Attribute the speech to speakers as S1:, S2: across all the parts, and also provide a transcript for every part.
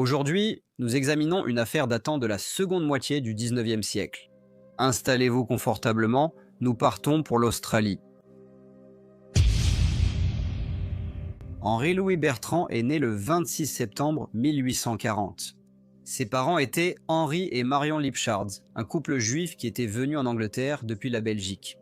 S1: Aujourd'hui, nous examinons une affaire datant de la seconde moitié du 19e siècle. Installez-vous confortablement, nous partons pour l'Australie. Henri-Louis Bertrand est né le 26 septembre 1840. Ses parents étaient Henri et Marion Lipchard, un couple juif qui était venu en Angleterre depuis la Belgique.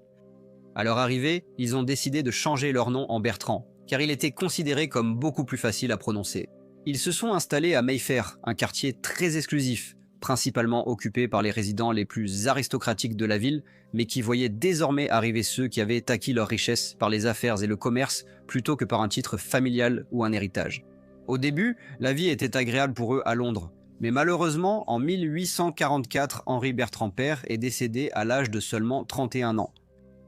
S1: À leur arrivée, ils ont décidé de changer leur nom en Bertrand, car il était considéré comme beaucoup plus facile à prononcer. Ils se sont installés à Mayfair, un quartier très exclusif, principalement occupé par les résidents les plus aristocratiques de la ville, mais qui voyaient désormais arriver ceux qui avaient acquis leur richesse par les affaires et le commerce plutôt que par un titre familial ou un héritage. Au début, la vie était agréable pour eux à Londres, mais malheureusement, en 1844, Henri Bertrand père est décédé à l'âge de seulement 31 ans.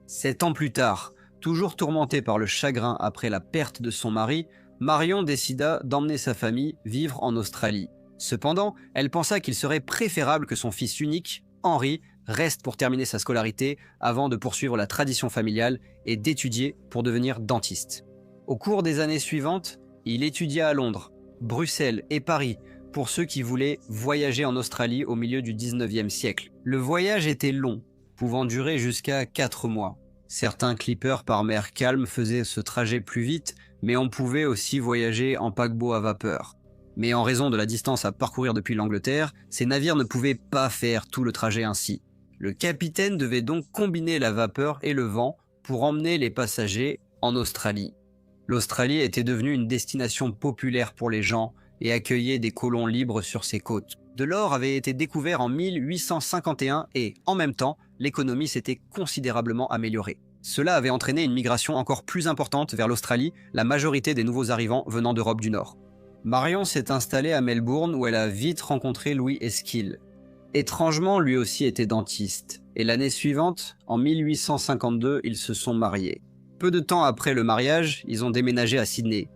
S1: 7 ans plus tard, toujours tourmentée par le chagrin après la perte de son mari, Marion décida d'emmener sa famille vivre en Australie. Cependant, elle pensa qu'il serait préférable que son fils unique, Henri, reste pour terminer sa scolarité avant de poursuivre la tradition familiale et d'étudier pour devenir dentiste. Au cours des années suivantes, il étudia à Londres, Bruxelles et Paris pour ceux qui voulaient voyager en Australie au milieu du 19e siècle. Le voyage était long, pouvant durer jusqu'à 4 mois. Certains clippers par mer calme faisaient ce trajet plus vite, mais on pouvait aussi voyager en paquebot à vapeur. Mais en raison de la distance à parcourir depuis l'Angleterre, ces navires ne pouvaient pas faire tout le trajet ainsi. Le capitaine devait donc combiner la vapeur et le vent pour emmener les passagers en Australie. L'Australie était devenue une destination populaire pour les gens et accueillait des colons libres sur ses côtes. De l'or avait été découvert en 1851 et, en même temps, l'économie s'était considérablement améliorée. Cela avait entraîné une migration encore plus importante vers l'Australie, la majorité des nouveaux arrivants venant d'Europe du Nord. Marion s'est installée à Melbourne où elle a vite rencontré Louis Esquil. Étrangement, lui aussi était dentiste, et l'année suivante, en 1852, ils se sont mariés. Peu de temps après le mariage, ils ont déménagé à Sydney.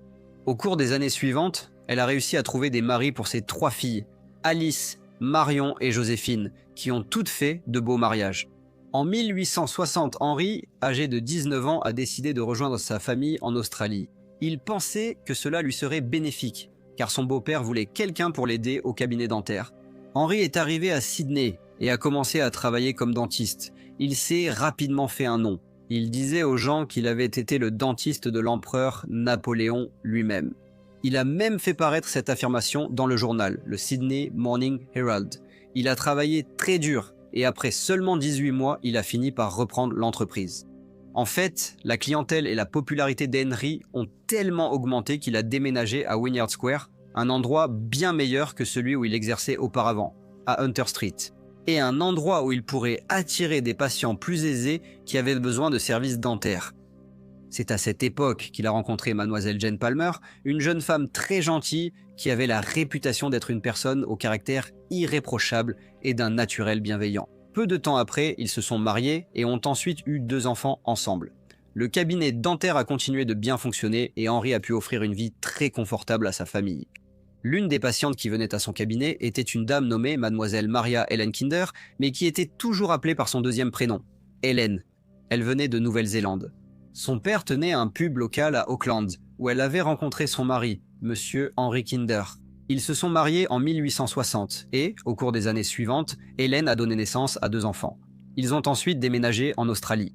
S1: Au cours des années suivantes, elle a réussi à trouver des maris pour ses 3 filles, Alice, Marion et Joséphine, qui ont toutes fait de beaux mariages. En 1860, Henri, âgé de 19 ans, a décidé de rejoindre sa famille en Australie. Il pensait que cela lui serait bénéfique, car son beau-père voulait quelqu'un pour l'aider au cabinet dentaire. Henri est arrivé à Sydney et a commencé à travailler comme dentiste. Il s'est rapidement fait un nom. Il disait aux gens qu'il avait été le dentiste de l'empereur Napoléon lui-même. Il a même fait paraître cette affirmation dans le journal, le Sydney Morning Herald. Il a travaillé très dur et après seulement 18 mois, il a fini par reprendre l'entreprise. En fait, la clientèle et la popularité d'Henry ont tellement augmenté qu'il a déménagé à Wynyard Square, un endroit bien meilleur que celui où il exerçait auparavant, à Hunter Street, et un endroit où il pourrait attirer des patients plus aisés qui avaient besoin de services dentaires. C'est à cette époque qu'il a rencontré Mademoiselle Jane Palmer, une jeune femme très gentille qui avait la réputation d'être une personne au caractère irréprochable et d'un naturel bienveillant. Peu de temps après, ils se sont mariés et ont ensuite eu 2 enfants ensemble. Le cabinet dentaire a continué de bien fonctionner et Henri a pu offrir une vie très confortable à sa famille. L'une des patientes qui venait à son cabinet était une dame nommée Mademoiselle Maria Helen Kinder, mais qui était toujours appelée par son deuxième prénom, Helen. Elle venait de Nouvelle-Zélande. Son père tenait un pub local à Auckland, où elle avait rencontré son mari, Monsieur Henry Kinder. Ils se sont mariés en 1860 et, au cours des années suivantes, Hélène a donné naissance à 2 enfants. Ils ont ensuite déménagé en Australie.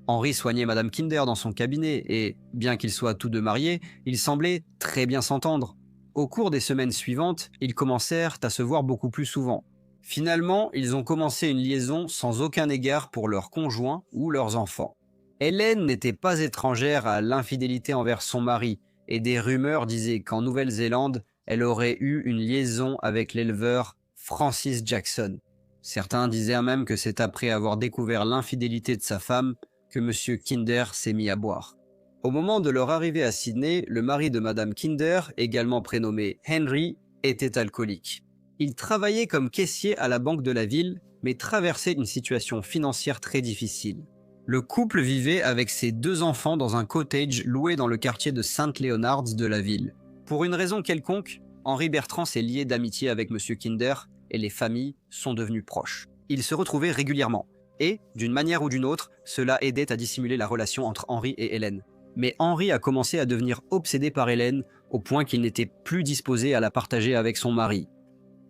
S1: Henri soignait Madame Kinder dans son cabinet et, bien qu'ils soient tous deux mariés, ils semblaient très bien s'entendre. Au cours des semaines suivantes, ils commencèrent à se voir beaucoup plus souvent. Finalement, ils ont commencé une liaison sans aucun égard pour leurs conjoints ou leurs enfants. Hélène n'était pas étrangère à l'infidélité envers son mari, et des rumeurs disaient qu'en Nouvelle-Zélande, elle aurait eu une liaison avec l'éleveur Francis Jackson. Certains disaient même que c'est après avoir découvert l'infidélité de sa femme que M. Kinder s'est mis à boire. Au moment de leur arrivée à Sydney, le mari de Madame Kinder, également prénommé Henry, était alcoolique. Il travaillait comme caissier à la banque de la ville, mais traversait une situation financière très difficile. Le couple vivait avec ses 2 enfants dans un cottage loué dans le quartier de St. Leonards de la ville. Pour une raison quelconque, Henri Bertrand s'est lié d'amitié avec M. Kinder et les familles sont devenues proches. Ils se retrouvaient régulièrement et, d'une manière ou d'une autre, cela aidait à dissimuler la relation entre Henri et Hélène. Mais Henry a commencé à devenir obsédé par Hélène au point qu'il n'était plus disposé à la partager avec son mari.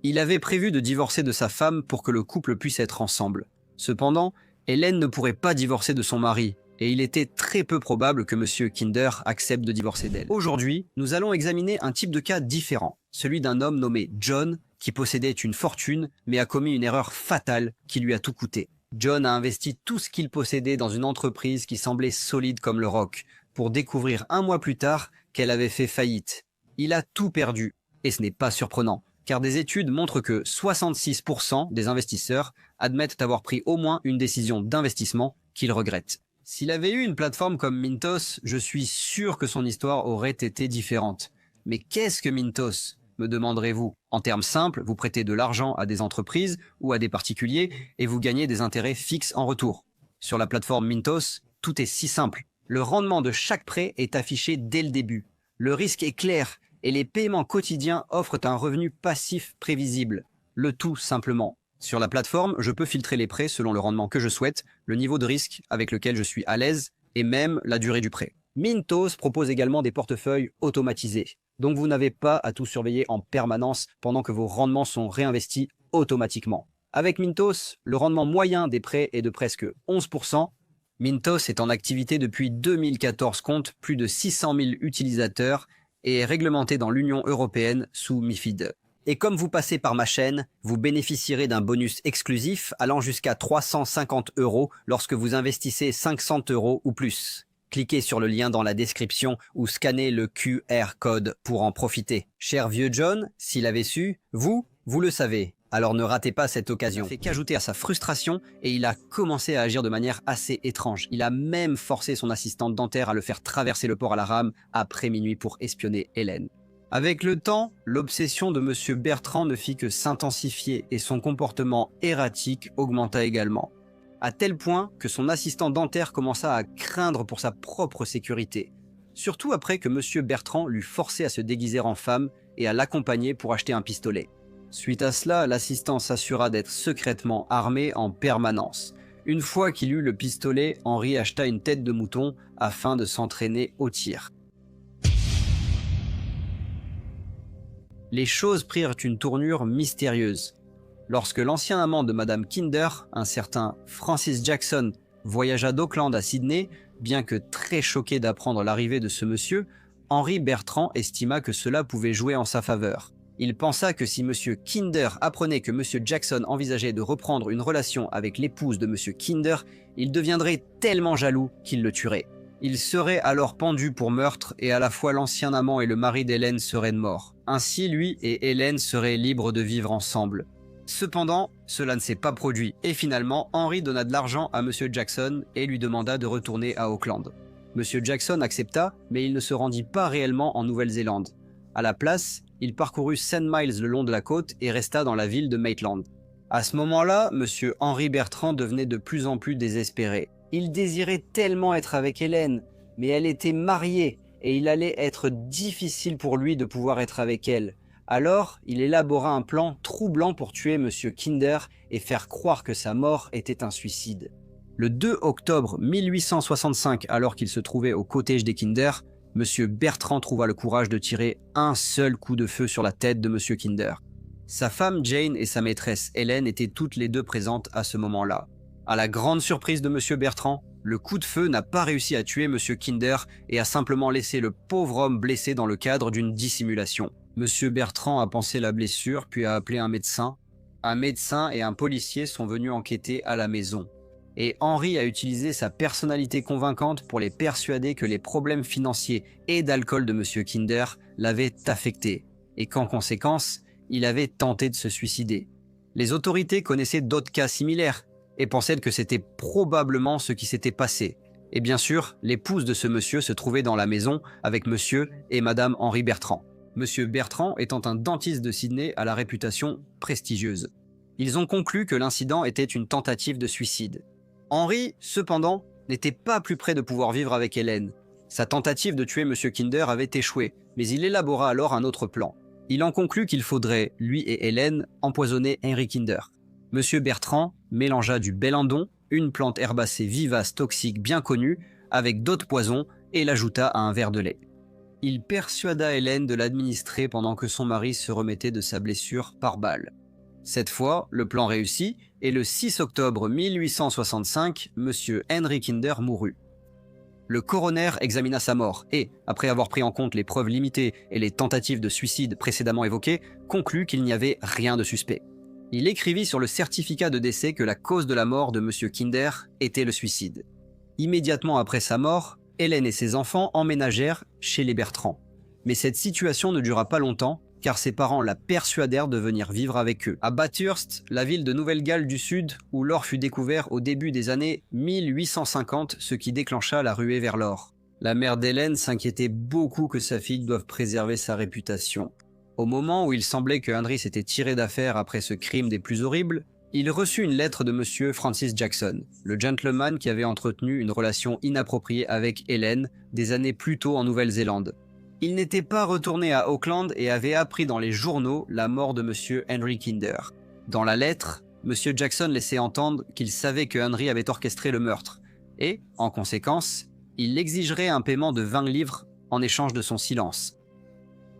S1: Il avait prévu de divorcer de sa femme pour que le couple puisse être ensemble. Cependant, Hélène ne pourrait pas divorcer de son mari, et il était très peu probable que M. Kinder accepte de divorcer d'elle. Aujourd'hui, nous allons examiner un type de cas différent, celui d'un homme nommé John, qui possédait une fortune, mais a commis une erreur fatale qui lui a tout coûté. John a investi tout ce qu'il possédait dans une entreprise qui semblait solide comme le roc, pour découvrir un mois plus tard qu'elle avait fait faillite. Il a tout perdu, et ce n'est pas surprenant, car des études montrent que 66% des investisseurs admettent avoir pris au moins une décision d'investissement qu'ils regrettent. S'il avait eu une plateforme comme Mintos, je suis sûr que son histoire aurait été différente. Mais qu'est-ce que Mintos, me demanderez-vous? En termes simples, vous prêtez de l'argent à des entreprises ou à des particuliers et vous gagnez des intérêts fixes en retour. Sur la plateforme Mintos, tout est si simple. Le rendement de chaque prêt est affiché dès le début. Le risque est clair et les paiements quotidiens offrent un revenu passif prévisible. Le tout simplement. Sur la plateforme, je peux filtrer les prêts selon le rendement que je souhaite, le niveau de risque avec lequel je suis à l'aise et même la durée du prêt. Mintos propose également des portefeuilles automatisés. Donc vous n'avez pas à tout surveiller en permanence pendant que vos rendements sont réinvestis automatiquement. Avec Mintos, le rendement moyen des prêts est de presque 11%. Mintos est en activité depuis 2014, compte plus de 600 000 utilisateurs et est réglementé dans l'Union européenne sous MiFID. Et comme vous passez par ma chaîne, vous bénéficierez d'un bonus exclusif allant jusqu'à 350 € lorsque vous investissez 500 € ou plus. Cliquez sur le lien dans la description ou scannez le QR code pour en profiter. Cher vieux John, s'il avait su, vous le savez. Alors ne ratez pas cette occasion. Il n'a fait qu'ajouter à sa frustration et il a commencé à agir de manière assez étrange. Il a même forcé son assistante dentaire à le faire traverser le port à la rame après minuit pour espionner Hélène. Avec le temps, l'obsession de M. Bertrand ne fit que s'intensifier et son comportement erratique augmenta également. À tel point que son assistant dentaire commença à craindre pour sa propre sécurité. Surtout après que M. Bertrand l'eut forcé à se déguiser en femme et à l'accompagner pour acheter un pistolet. Suite à cela, l'assistant s'assura d'être secrètement armé en permanence. Une fois qu'il eut le pistolet, Henry acheta une tête de mouton afin de s'entraîner au tir. Les choses prirent une tournure mystérieuse. Lorsque l'ancien amant de Madame Kinder, un certain Francis Jackson, voyagea d'Auckland à Sydney, bien que très choqué d'apprendre l'arrivée de ce monsieur, Henry Bertrand estima que cela pouvait jouer en sa faveur. Il pensa que si M. Kinder apprenait que M. Jackson envisageait de reprendre une relation avec l'épouse de M. Kinder, il deviendrait tellement jaloux qu'il le tuerait. Il serait alors pendu pour meurtre et à la fois l'ancien amant et le mari d'Hélène seraient morts. Ainsi, lui et Hélène seraient libres de vivre ensemble. Cependant, cela ne s'est pas produit et finalement, Henry donna de l'argent à M. Jackson et lui demanda de retourner à Auckland. M. Jackson accepta, mais il ne se rendit pas réellement en Nouvelle-Zélande. À la place, il parcourut 100 miles le long de la côte et resta dans la ville de Maitland. À ce moment-là, M. Henry Bertrand devenait de plus en plus désespéré. Il désirait tellement être avec Hélène, mais elle était mariée et il allait être difficile pour lui de pouvoir être avec elle. Alors, il élabora un plan troublant pour tuer M. Kinder et faire croire que sa mort était un suicide. Le 2 octobre 1865, alors qu'il se trouvait au cottage des Kinder, M. Bertrand trouva le courage de tirer un seul coup de feu sur la tête de M. Kinder. Sa femme Jane et sa maîtresse Hélène étaient toutes les deux présentes à ce moment-là. À la grande surprise de M. Bertrand, le coup de feu n'a pas réussi à tuer M. Kinder et a simplement laissé le pauvre homme blessé dans le cadre d'une dissimulation. M. Bertrand a pansé la blessure puis a appelé un médecin. Un médecin et un policier sont venus enquêter à la maison. Et Henry a utilisé sa personnalité convaincante pour les persuader que les problèmes financiers et d'alcool de M. Kinder l'avaient affecté, et qu'en conséquence, il avait tenté de se suicider. Les autorités connaissaient d'autres cas similaires, et pensaient que c'était probablement ce qui s'était passé. Et bien sûr, l'épouse de ce monsieur se trouvait dans la maison avec monsieur et madame Henry Bertrand. Monsieur Bertrand étant un dentiste de Sydney à la réputation prestigieuse. Ils ont conclu que l'incident était une tentative de suicide. Henry, cependant, n'était pas plus près de pouvoir vivre avec Hélène. Sa tentative de tuer M. Kinder avait échoué, mais il élabora alors un autre plan. Il en conclut qu'il faudrait, lui et Hélène, empoisonner Henry Kinder. M. Bertrand mélangea du bellandon, une plante herbacée vivace toxique bien connue, avec d'autres poisons et l'ajouta à un verre de lait. Il persuada Hélène de l'administrer pendant que son mari se remettait de sa blessure par balle. Cette fois, le plan réussit et le 6 octobre 1865, M. Henry Kinder mourut. Le coroner examina sa mort et, après avoir pris en compte les preuves limitées et les tentatives de suicide précédemment évoquées, conclut qu'il n'y avait rien de suspect. Il écrivit sur le certificat de décès que la cause de la mort de M. Kinder était le suicide. Immédiatement après sa mort, Hélène et ses enfants emménagèrent chez les Bertrand. Mais cette situation ne dura pas longtemps, car ses parents la persuadèrent de venir vivre avec eux, à Bathurst, la ville de Nouvelle-Galles du Sud, où l'or fut découvert au début des années 1850, ce qui déclencha la ruée vers l'or. La mère d'Hélène s'inquiétait beaucoup que sa fille doive préserver sa réputation. Au moment où il semblait que Henry s'était tiré d'affaire après ce crime des plus horribles, il reçut une lettre de M. Francis Jackson, le gentleman qui avait entretenu une relation inappropriée avec Hélène des années plus tôt en Nouvelle-Zélande. Il n'était pas retourné à Auckland et avait appris dans les journaux la mort de M. Henry Kinder. Dans la lettre, M. Jackson laissait entendre qu'il savait que Henry avait orchestré le meurtre et, en conséquence, il exigerait un paiement de 20 livres en échange de son silence.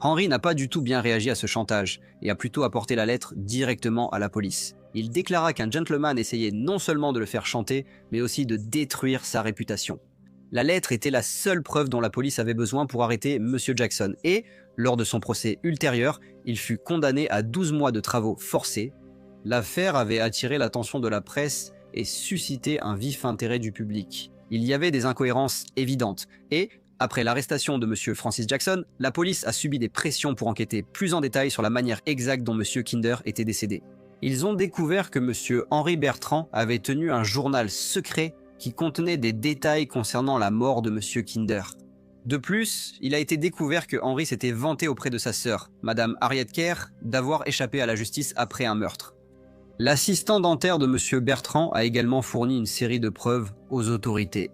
S1: Henry n'a pas du tout bien réagi à ce chantage et a plutôt apporté la lettre directement à la police. Il déclara qu'un gentleman essayait non seulement de le faire chanter, mais aussi de détruire sa réputation. La lettre était la seule preuve dont la police avait besoin pour arrêter M. Jackson et, lors de son procès ultérieur, il fut condamné à 12 mois de travaux forcés. L'affaire avait attiré l'attention de la presse et suscité un vif intérêt du public. Il y avait des incohérences évidentes et, après l'arrestation de M. Francis Jackson, la police a subi des pressions pour enquêter plus en détail sur la manière exacte dont M. Kinder était décédé. Ils ont découvert que M. Henry Bertrand avait tenu un journal secret qui contenait des détails concernant la mort de M. Kinder. De plus, il a été découvert que Henry s'était vanté auprès de sa sœur, Madame Harriet Kerr, d'avoir échappé à la justice après un meurtre. L'assistant dentaire de M. Bertrand a également fourni une série de preuves aux autorités.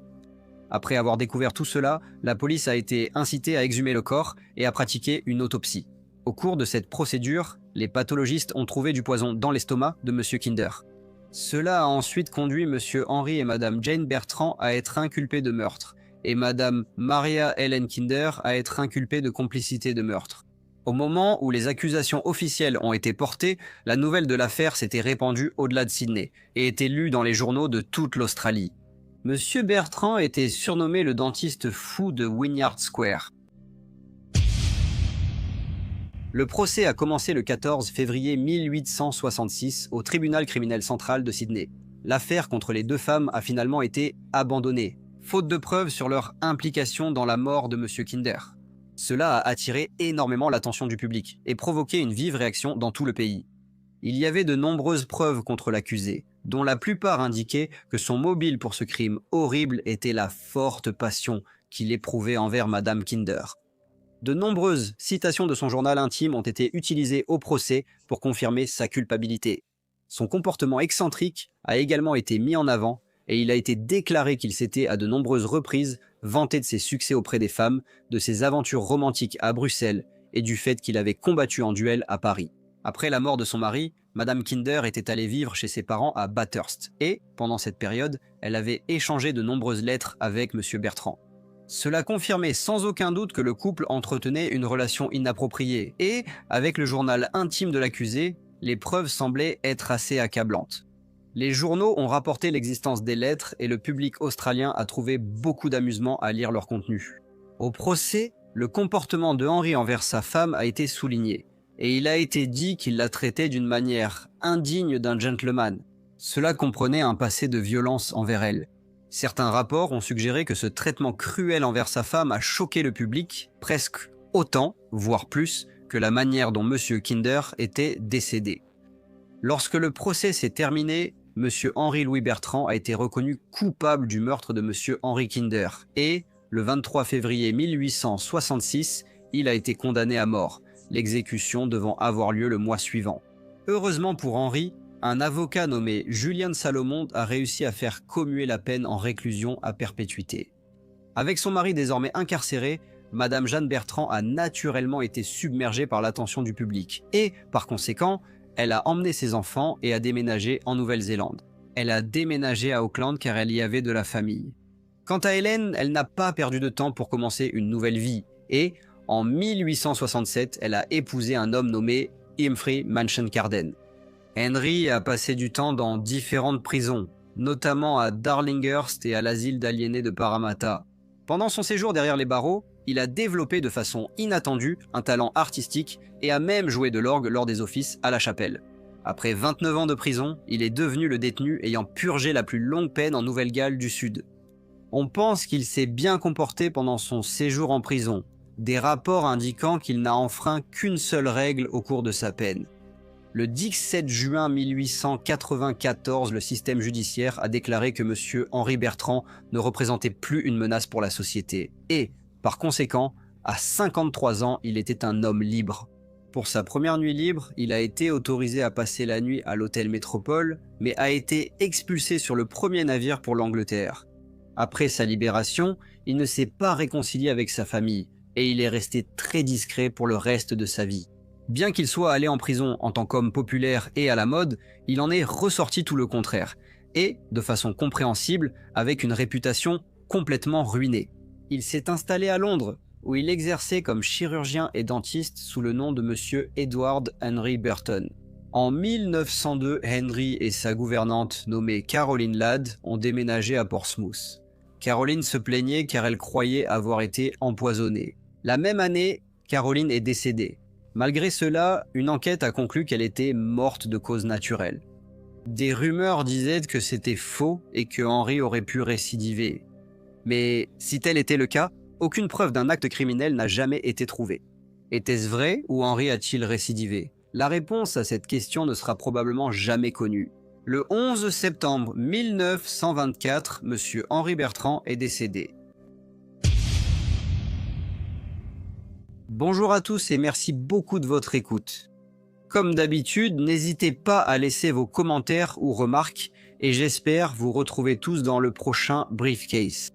S1: Après avoir découvert tout cela, la police a été incitée à exhumer le corps et à pratiquer une autopsie. Au cours de cette procédure, les pathologistes ont trouvé du poison dans l'estomac de M. Kinder. Cela a ensuite conduit M. Henry et Mme Jane Bertrand à être inculpés de meurtre, et Mme Maria Helen Kinder à être inculpée de complicité de meurtre. Au moment où les accusations officielles ont été portées, la nouvelle de l'affaire s'était répandue au-delà de Sydney, et était lue dans les journaux de toute l'Australie. M. Bertrand était surnommé le dentiste fou de Wynyard Square. Le procès a commencé le 14 février 1866 au tribunal criminel central de Sydney. L'affaire contre les deux femmes a finalement été abandonnée, faute de preuves sur leur implication dans la mort de M. Kinder. Cela a attiré énormément l'attention du public et provoqué une vive réaction dans tout le pays. Il y avait de nombreuses preuves contre l'accusé, dont la plupart indiquaient que son mobile pour ce crime horrible était la forte passion qu'il éprouvait envers Madame Kinder. De nombreuses citations de son journal intime ont été utilisées au procès pour confirmer sa culpabilité. Son comportement excentrique a également été mis en avant et il a été déclaré qu'il s'était à de nombreuses reprises vanté de ses succès auprès des femmes, de ses aventures romantiques à Bruxelles et du fait qu'il avait combattu en duel à Paris. Après la mort de son mari, Madame Kinder était allée vivre chez ses parents à Bathurst et, pendant cette période, elle avait échangé de nombreuses lettres avec M. Bertrand. Cela confirmait sans aucun doute que le couple entretenait une relation inappropriée et, avec le journal intime de l'accusé, les preuves semblaient être assez accablantes. Les journaux ont rapporté l'existence des lettres et le public australien a trouvé beaucoup d'amusement à lire leur contenu. Au procès, le comportement de Henry envers sa femme a été souligné et il a été dit qu'il la traitait d'une manière indigne d'un gentleman. Cela comprenait un passé de violence envers elle. Certains rapports ont suggéré que ce traitement cruel envers sa femme a choqué le public, presque autant, voire plus, que la manière dont M. Kinder était décédé. Lorsque le procès s'est terminé, M. Henry Louis Bertrand a été reconnu coupable du meurtre de M. Henry Kinder et, le 23 février 1866, il a été condamné à mort, l'exécution devant avoir lieu le mois suivant. Heureusement pour Henry, un avocat nommé Julian Salomon a réussi à faire commuer la peine en réclusion à perpétuité. Avec son mari désormais incarcéré, Madame Jeanne Bertrand a naturellement été submergée par l'attention du public et, par conséquent, elle a emmené ses enfants et a déménagé en Nouvelle-Zélande. Elle a déménagé à Auckland car elle y avait de la famille. Quant à Hélène, elle n'a pas perdu de temps pour commencer une nouvelle vie, et en 1867, elle a épousé un homme nommé Humphrey Machen Carden. Henry a passé du temps dans différentes prisons, notamment à Darlinghurst et à l'asile d'aliénés de Parramatta. Pendant son séjour derrière les barreaux, il a développé de façon inattendue un talent artistique et a même joué de l'orgue lors des offices à la chapelle. Après 29 ans de prison, il est devenu le détenu ayant purgé la plus longue peine en Nouvelle-Galles du Sud. On pense qu'il s'est bien comporté pendant son séjour en prison, des rapports indiquant qu'il n'a enfreint qu'une seule règle au cours de sa peine. Le 17 juin 1894, le système judiciaire a déclaré que M. Henri Bertrand ne représentait plus une menace pour la société et, par conséquent, à 53 ans, il était un homme libre. Pour sa première nuit libre, il a été autorisé à passer la nuit à l'hôtel Métropole, mais a été expulsé sur le premier navire pour l'Angleterre. Après sa libération, il ne s'est pas réconcilié avec sa famille et il est resté très discret pour le reste de sa vie. Bien qu'il soit allé en prison en tant qu'homme populaire et à la mode, il en est ressorti tout le contraire, et, de façon compréhensible, avec une réputation complètement ruinée. Il s'est installé à Londres, où il exerçait comme chirurgien et dentiste sous le nom de M. Edward Henry Burton. En 1902, Henry et sa gouvernante, nommée Caroline Ladd, ont déménagé à Portsmouth. Caroline se plaignait car elle croyait avoir été empoisonnée. La même année, Caroline est décédée. Malgré cela, une enquête a conclu qu'elle était morte de cause naturelle. Des rumeurs disaient que c'était faux et que Henry aurait pu récidiver. Mais si tel était le cas, aucune preuve d'un acte criminel n'a jamais été trouvée. Était-ce vrai ou Henry a-t-il récidivé? La réponse à cette question ne sera probablement jamais connue. Le 11 septembre 1924, M. Henri Bertrand est décédé. Bonjour à tous et merci beaucoup de votre écoute. Comme d'habitude, n'hésitez pas à laisser vos commentaires ou remarques et j'espère vous retrouver tous dans le prochain Briefcase.